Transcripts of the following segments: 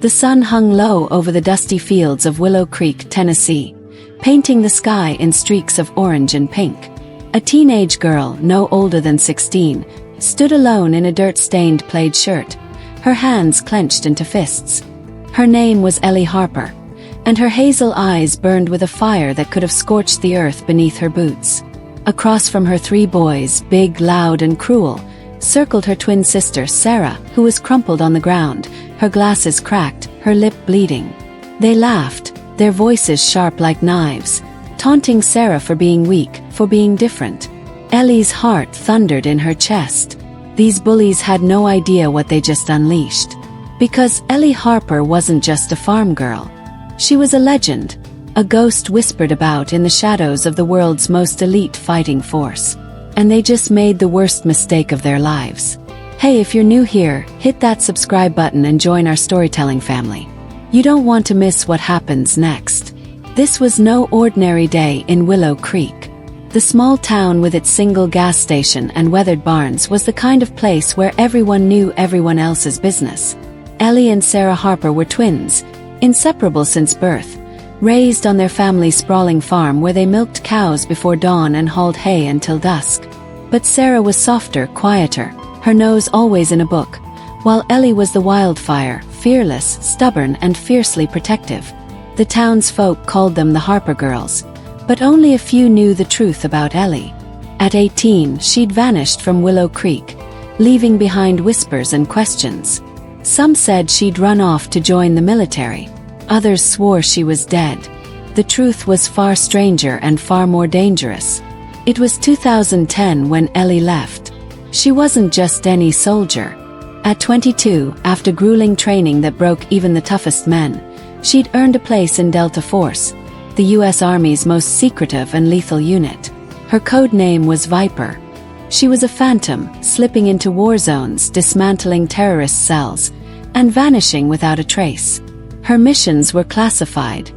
The sun hung low over the dusty fields of Willow Creek, Tennessee, painting the sky in streaks of orange and pink. A teenage girl, no older than 16, stood alone in a dirt-stained plaid shirt, her hands clenched into fists. Her name was Ellie Harper, and her hazel eyes burned with a fire that could have scorched the earth beneath her boots. Across from her 3 boys, big, loud, and cruel, circled her twin sister, Sarah, who was crumpled on the ground, her glasses cracked, her lip bleeding. They laughed, their voices sharp like knives, taunting Sarah for being weak, for being different. Ellie's heart thundered in her chest. These bullies had no idea what they just unleashed. Because Ellie Harper wasn't just a farm girl. She was a legend, a ghost whispered about in the shadows of the world's most elite fighting force. And they just made the worst mistake of their lives. Hey, if you're new here, hit that subscribe button and join our storytelling family. You don't want to miss what happens next. This was no ordinary day in Willow Creek. The small town with its single gas station and weathered barns was the kind of place where everyone knew everyone else's business. Ellie and Sarah Harper were twins, inseparable since birth, raised on their family's sprawling farm where they milked cows before dawn and hauled hay until dusk. But Sarah was softer, quieter, her nose always in a book, while Ellie was the wildfire, fearless, stubborn, and fiercely protective. The townsfolk called them the Harper Girls, but only a few knew the truth about Ellie. At 18, she'd vanished from Willow Creek, leaving behind whispers and questions. Some said she'd run off to join the military. Others swore she was dead. The truth was far stranger and far more dangerous. It was 2010 when Ellie left. She wasn't just any soldier. At 22, after grueling training that broke even the toughest men, she'd earned a place in Delta Force, the U.S. Army's most secretive and lethal unit. Her code name was Viper. She was a phantom, slipping into war zones, dismantling terrorist cells, and vanishing without a trace. Her missions were classified,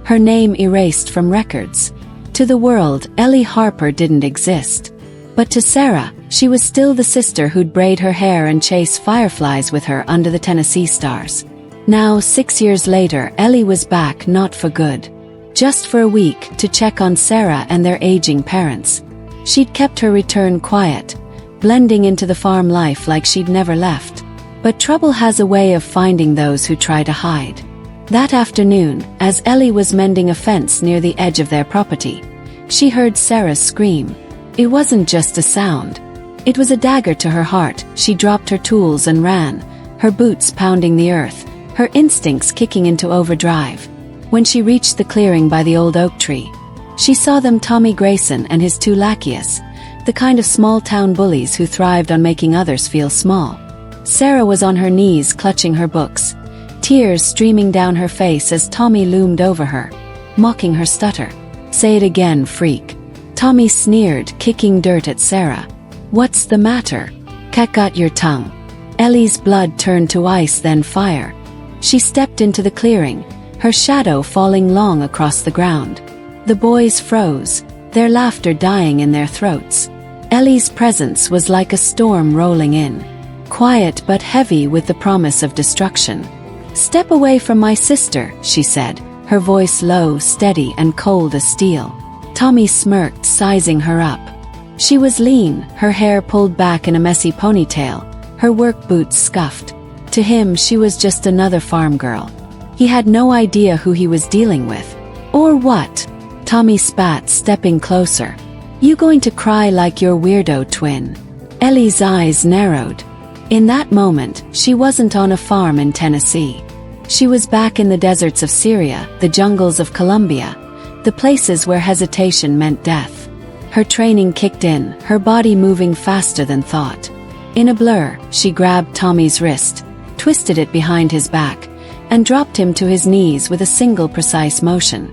her name erased from records. To the world, Ellie Harper didn't exist. But to Sarah, she was still the sister who'd braid her hair and chase fireflies with her under the Tennessee stars. Now, 6 years later, Ellie was back, not for good. Just for a week, to check on Sarah and their aging parents. She'd kept her return quiet, blending into the farm life like she'd never left. But trouble has a way of finding those who try to hide. That afternoon, as Ellie was mending a fence near the edge of their property, she heard Sarah scream. It wasn't just a sound. It was a dagger to her heart. She dropped her tools and ran, her boots pounding the earth, her instincts kicking into overdrive. When she reached the clearing by the old oak tree, she saw them: Tommy Grayson and his 2 lackeys, the kind of small-town bullies who thrived on making others feel small. Sarah was on her knees clutching her books, tears streaming down her face as Tommy loomed over her, mocking her stutter. "Say it again, freak." Tommy sneered, kicking dirt at Sarah. "What's the matter? Got your tongue." Ellie's blood turned to ice, then fire. She stepped into the clearing, her shadow falling long across the ground. The boys froze, their laughter dying in their throats. Ellie's presence was like a storm rolling in, quiet but heavy with the promise of destruction. "Step away from my sister," she said, her voice low, steady, and cold as steel. Tommy smirked, sizing her up. She was lean, her hair pulled back in a messy ponytail, her work boots scuffed. To him, she was just another farm girl. He had no idea who he was dealing with. Or what? Tommy spat, stepping closer. "You going to cry like your weirdo twin?" Ellie's eyes narrowed. In that moment, she wasn't on a farm in Tennessee. She was back in the deserts of Syria, the jungles of Colombia, the places where hesitation meant death. Her training kicked in, her body moving faster than thought. In a blur, she grabbed Tommy's wrist, twisted it behind his back, and dropped him to his knees with a single precise motion.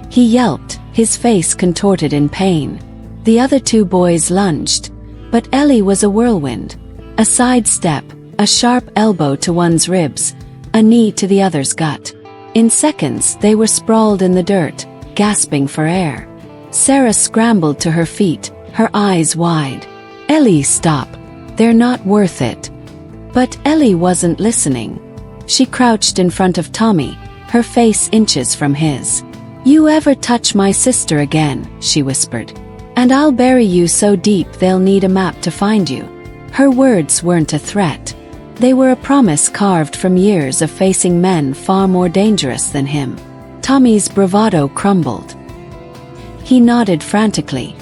He yelped, his face contorted in pain. The other 2 boys lunged, but Ellie was a whirlwind. A sidestep, a sharp elbow to one's ribs, a knee to the other's gut. In seconds, they were sprawled in the dirt, gasping for air. Sarah scrambled to her feet, her eyes wide. "Ellie, stop. They're not worth it." But Ellie wasn't listening. She crouched in front of Tommy, her face inches from his. "You ever touch my sister again," she whispered, "and I'll bury you so deep they'll need a map to find you." Her words weren't a threat. They were a promise carved from years of facing men far more dangerous than him. Tommy's bravado crumbled. He nodded frantically,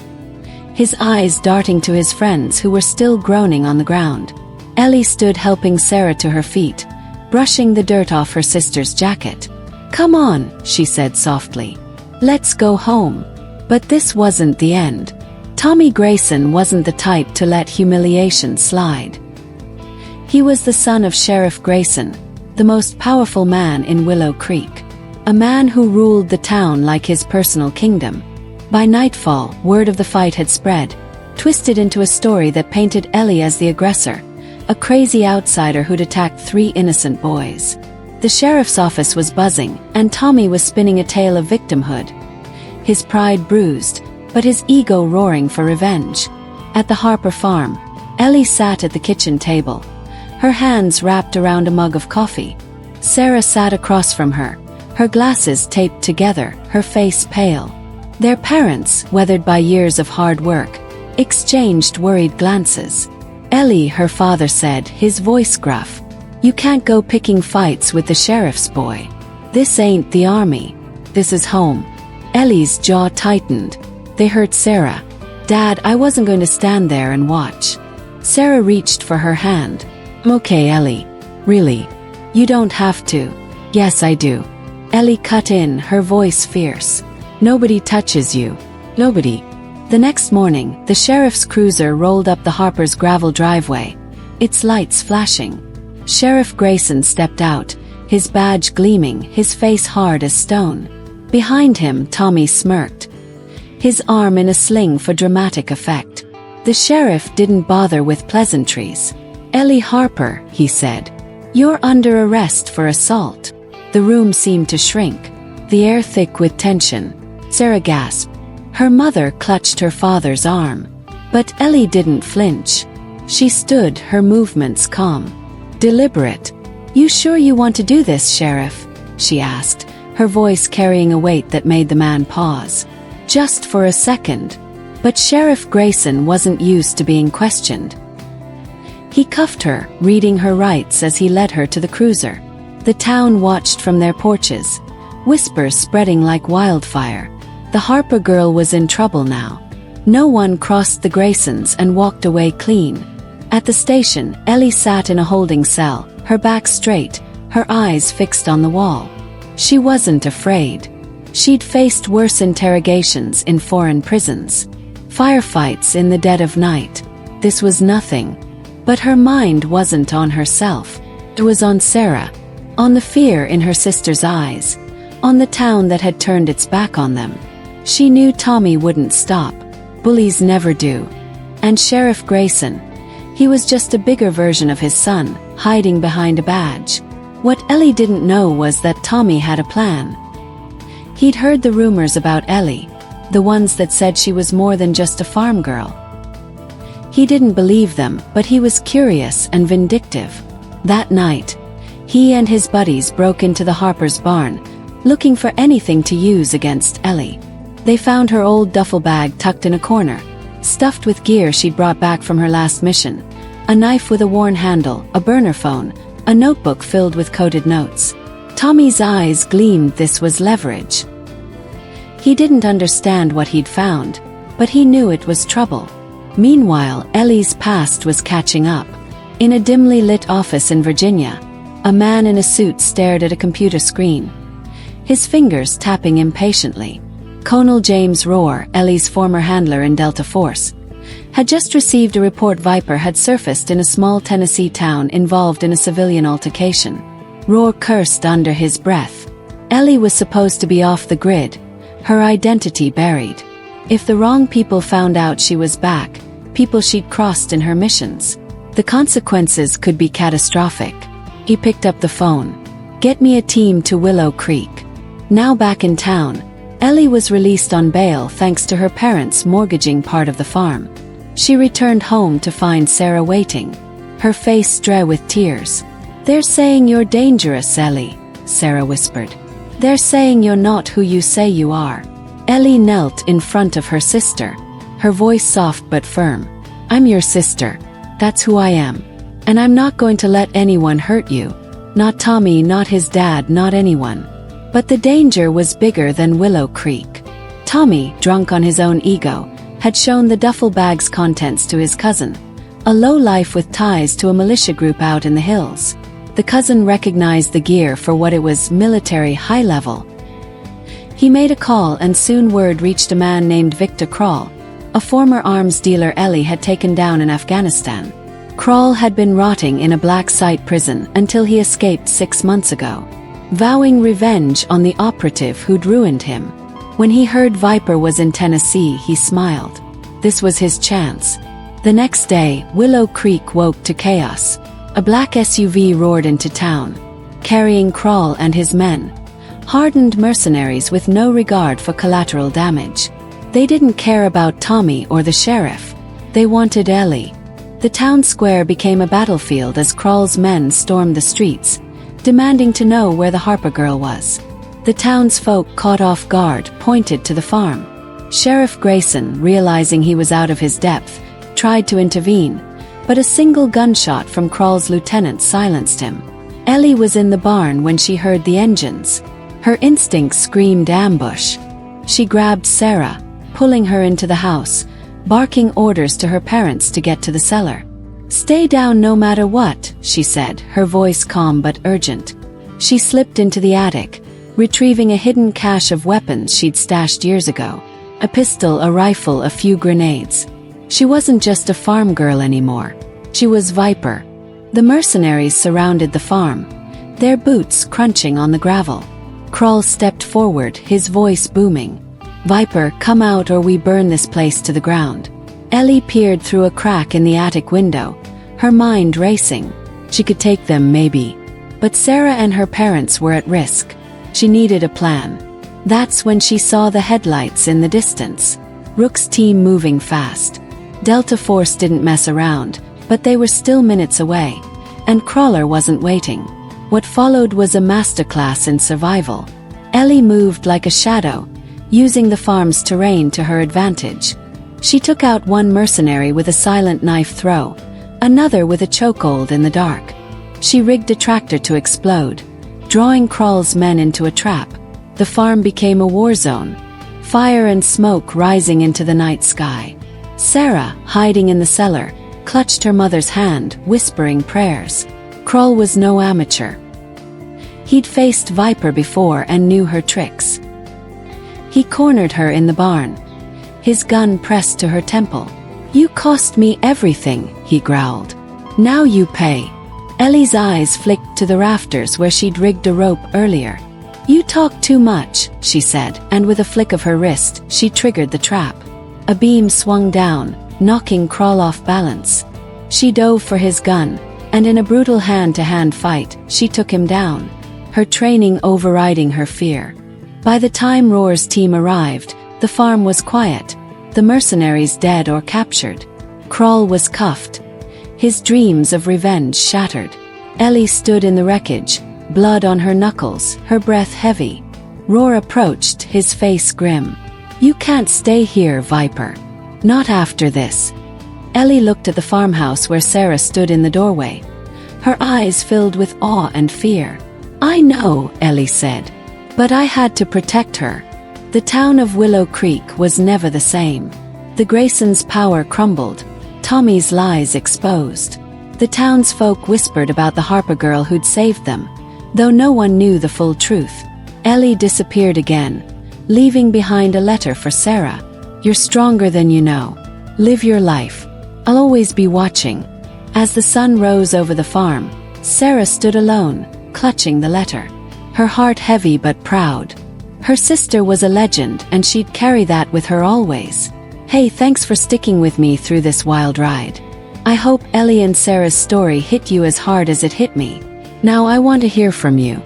his eyes darting to his friends who were still groaning on the ground. Ellie stood helping Sarah to her feet, brushing the dirt off her sister's jacket. "Come on," she said softly. "Let's go home." But this wasn't the end. Tommy Grayson wasn't the type to let humiliation slide. He was the son of Sheriff Grayson, the most powerful man in Willow Creek. A man who ruled the town like his personal kingdom. By nightfall, word of the fight had spread, twisted into a story that painted Ellie as the aggressor, a crazy outsider who'd attacked 3 innocent boys. The sheriff's office was buzzing, and Tommy was spinning a tale of victimhood. His pride bruised, but his ego roaring for revenge. At the Harper farm, Ellie sat at the kitchen table, her hands wrapped around a mug of coffee. Sarah sat across from her, her glasses taped together, her face pale. Their parents, weathered by years of hard work, exchanged worried glances. "Ellie," her father said, his voice gruff, "you can't go picking fights with the sheriff's boy. This ain't the army. This is home." Ellie's jaw tightened. They hurt Sarah. "Dad, I wasn't going to stand there and watch." Sarah reached for her hand. "Okay, Ellie. Really? You don't have to." "Yes, I do." Ellie cut in, her voice fierce. "Nobody touches you. Nobody." The next morning, the sheriff's cruiser rolled up the Harper's gravel driveway, its lights flashing. Sheriff Grayson stepped out, his badge gleaming, his face hard as stone. Behind him, Tommy smirked, his arm in a sling for dramatic effect. The sheriff didn't bother with pleasantries. "Ellie Harper," he said, "you're under arrest for assault." The room seemed to shrink, the air thick with tension. Sarah gasped. Her mother clutched her father's arm. But Ellie didn't flinch. She stood, her movements calm, deliberate. "You sure you want to do this, Sheriff?" she asked, her voice carrying a weight that made the man pause. Just for a second. But Sheriff Grayson wasn't used to being questioned. He cuffed her, reading her rights as he led her to the cruiser. The town watched from their porches, whispers spreading like wildfire. The Harper girl was in trouble now. No one crossed the Graysons and walked away clean. At the station, Ellie sat in a holding cell, her back straight, her eyes fixed on the wall. She wasn't afraid. She'd faced worse interrogations in foreign prisons, firefights in the dead of night. This was nothing. But her mind wasn't on herself. It was on Sarah, on the fear in her sister's eyes, on the town that had turned its back on them. She knew Tommy wouldn't stop. Bullies never do. And Sheriff Grayson, he was just a bigger version of his son, hiding behind a badge. What Ellie didn't know was that Tommy had a plan. He'd heard the rumors about Ellie, the ones that said she was more than just a farm girl. He didn't believe them, but he was curious and vindictive. That night, he and his buddies broke into the Harper's barn, looking for anything to use against Ellie. They found her old duffel bag tucked in a corner, stuffed with gear she'd brought back from her last mission, a knife with a worn handle, a burner phone, a notebook filled with coded notes. Tommy's eyes gleamed. This was leverage. He didn't understand what he'd found, but he knew it was trouble. Meanwhile, Ellie's past was catching up. In a dimly lit office in Virginia, a man in a suit stared at a computer screen, his fingers tapping impatiently. Colonel James Rohr, Ellie's former handler in Delta Force, had just received a report Viper had surfaced in a small Tennessee town involved in a civilian altercation. Rohr cursed under his breath. Ellie was supposed to be off the grid, her identity buried. If the wrong people found out she was back, people she'd crossed in her missions, the consequences could be catastrophic. He picked up the phone. "Get me a team to Willow Creek." Now back in town, Ellie was released on bail thanks to her parents mortgaging part of the farm. She returned home to find Sarah waiting, her face strewn with tears. "They're saying you're dangerous, Ellie," Sarah whispered. "They're saying you're not who you say you are." Ellie knelt in front of her sister, her voice soft but firm. "I'm your sister. That's who I am. And I'm not going to let anyone hurt you. Not Tommy, not his dad, not anyone." But the danger was bigger than Willow Creek. Tommy, drunk on his own ego, had shown the duffel bag's contents to his cousin, a lowlife with ties to a militia group out in the hills. The cousin recognized the gear for what it was: military, high level. He made a call, and soon word reached a man named Victor Krall, a former arms dealer Ellie had taken down in Afghanistan. Krall had been rotting in a black site prison until he escaped 6 months ago, vowing revenge on the operative who'd ruined him. When he heard Viper was in Tennessee, he smiled. This was his chance. The next day, Willow Creek woke to chaos. A black SUV roared into town, carrying Krall and his men, hardened mercenaries with no regard for collateral damage. They didn't care about Tommy or the sheriff. They wanted Ellie. The town square became a battlefield as Krall's men stormed the streets, demanding to know where the Harper girl was. The townsfolk, caught off guard, pointed to the farm. Sheriff Grayson, realizing he was out of his depth, tried to intervene, but a single gunshot from Krall's lieutenant silenced him. Ellie was in the barn when she heard the engines. Her instincts screamed ambush. She grabbed Sarah, pulling her into the house, barking orders to her parents to get to the cellar. "Stay down no matter what," she said, her voice calm but urgent. She slipped into the attic, retrieving a hidden cache of weapons she'd stashed years ago. A pistol, a rifle, a few grenades. She wasn't just a farm girl anymore. She was Viper. The mercenaries surrounded the farm, their boots crunching on the gravel. Krall stepped forward, his voice booming. "Viper, come out or we burn this place to the ground." Ellie peered through a crack in the attic window, her mind racing. She could take them, maybe. But Sarah and her parents were at risk. She needed a plan. That's when she saw the headlights in the distance. Rook's team moving fast. Delta Force didn't mess around, but they were still minutes away. And Crawler wasn't waiting. What followed was a masterclass in survival. Ellie moved like a shadow, using the farm's terrain to her advantage. She took out one mercenary with a silent knife throw, another with a chokehold in the dark. She rigged a tractor to explode, drawing Krall's men into a trap. The farm became a war zone, fire and smoke rising into the night sky. Sarah, hiding in the cellar, clutched her mother's hand, whispering prayers. Krall was no amateur. He'd faced Viper before and knew her tricks. He cornered her in the barn, his gun pressed to her temple. "You cost me everything," he growled. "Now you pay." Ellie's eyes flicked to the rafters where she'd rigged a rope earlier. "You talk too much," she said, and with a flick of her wrist, she triggered the trap. A beam swung down, knocking Krall off balance. She dove for his gun, and in a brutal hand-to-hand fight, she took him down, her training overriding her fear. By the time Roar's team arrived, the farm was quiet, the mercenaries dead or captured. Krall was cuffed, his dreams of revenge shattered. Ellie stood in the wreckage, blood on her knuckles, her breath heavy. Roar approached, his face grim. "You can't stay here, Viper. Not after this." Ellie looked at the farmhouse where Sarah stood in the doorway, her eyes filled with awe and fear. "I know," Ellie said, "but I had to protect her." The town of Willow Creek was never the same. The Graysons' power crumbled, Tommy's lies exposed. The townsfolk whispered about the Harper girl who'd saved them, though no one knew the full truth. Ellie disappeared again, leaving behind a letter for Sarah. "You're stronger than you know. Live your life. I'll always be watching." As the sun rose over the farm, Sarah stood alone, clutching the letter, her heart heavy but proud. Her sister was a legend, and she'd carry that with her always. Hey, thanks for sticking with me through this wild ride. I hope Ellie and Sarah's story hit you as hard as it hit me. Now I want to hear from you.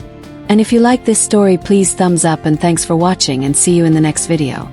And if you like this story, please thumbs up, and thanks for watching, and see you in the next video.